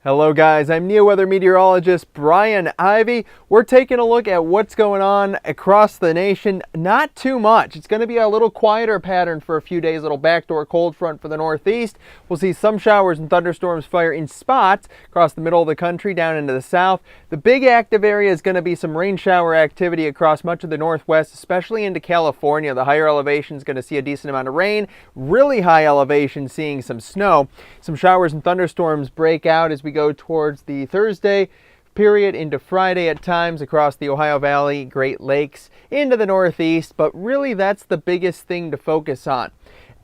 Hello guys, I'm NeoWeather meteorologist Brian Ivy. We're taking a look at what's going on across the nation. Not too much. It's going to be a little quieter pattern for a few days, a little backdoor cold front for the northeast. We'll see some showers and thunderstorms fire in spots across the middle of the country down into the south. The big active area is going to be some rain shower activity across much of the northwest, especially into California. The higher elevation is going to see a decent amount of rain. Really high elevation seeing some snow. Some showers and thunderstorms break out as we go towards the Thursday period into Friday at times across the Ohio Valley, Great Lakes, into the northeast, but really that's the biggest thing to focus on.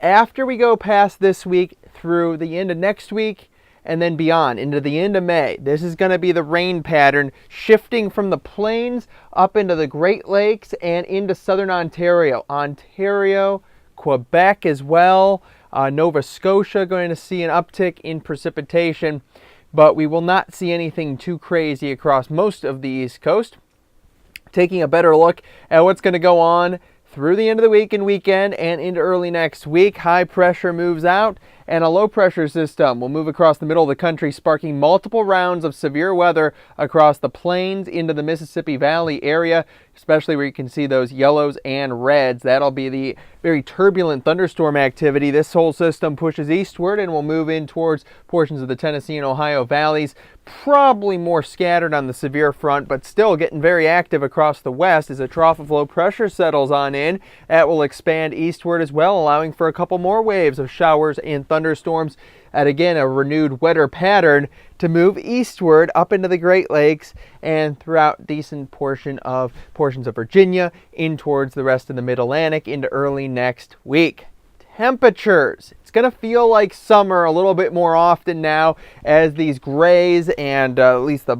After we go past this week through the end of next week and then beyond into the end of May, this is going to be the rain pattern shifting from the plains up into the Great Lakes and into southern Ontario. Quebec as well, Nova Scotia going to see an uptick in precipitation. But we will not see anything too crazy across most of the East Coast. Taking a better look at what's going to go on through the end of the week and weekend and into early next week. High pressure moves out and a low pressure system will move across the middle of the country, sparking multiple rounds of severe weather across the plains into the Mississippi Valley area, especially where you can see those yellows and reds. That'll be the very turbulent thunderstorm activity. This whole system pushes eastward and will move in towards portions of the Tennessee and Ohio valleys. Probably more scattered on the severe front, but still getting very active across the west as a trough of low pressure settles on in. That will expand eastward as well, allowing for a couple more waves of showers and thunderstorms at again a renewed wetter pattern to move eastward up into the Great Lakes and throughout decent portions of Virginia in towards the rest of the Mid-Atlantic into early next week. Temperatures. It's going to feel like summer a little bit more often now as these grays and at least the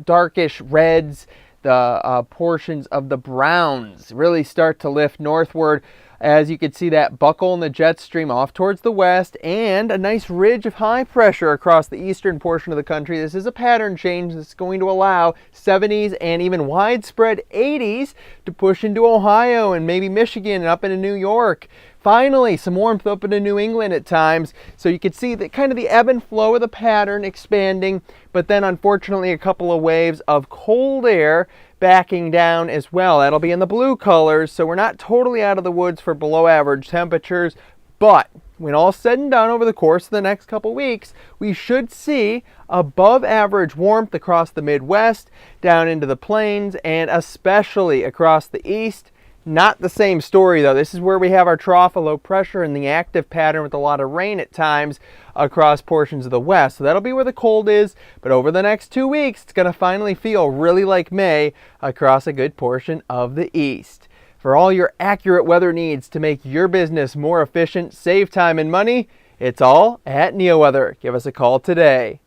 darkish reds, the portions of the browns really start to lift northward. As you can see that buckle in the jet stream off towards the west and a nice ridge of high pressure across the eastern portion of the country. This is a pattern change that's going to allow 70s and even widespread 80s to push into Ohio and maybe Michigan and up into New York. Finally, some warmth up into New England at times. So you can see that kind of the ebb and flow of the pattern expanding, but then unfortunately a couple of waves of cold air backing down as well. That'll be in the blue colors, so we're not totally out of the woods for below average temperatures, but when all said and done over the course of the next couple weeks, we should see above average warmth across the Midwest, down into the plains, and especially across the east. Not the same story though. This is where we have our trough of low pressure and the active pattern with a lot of rain at times across portions of the west. So that'll be where the cold is. But over the next 2 weeks, it's going to finally feel really like May across a good portion of the east. For all your accurate weather needs to make your business more efficient, save time and money, it's all at NeoWeather. Give us a call today.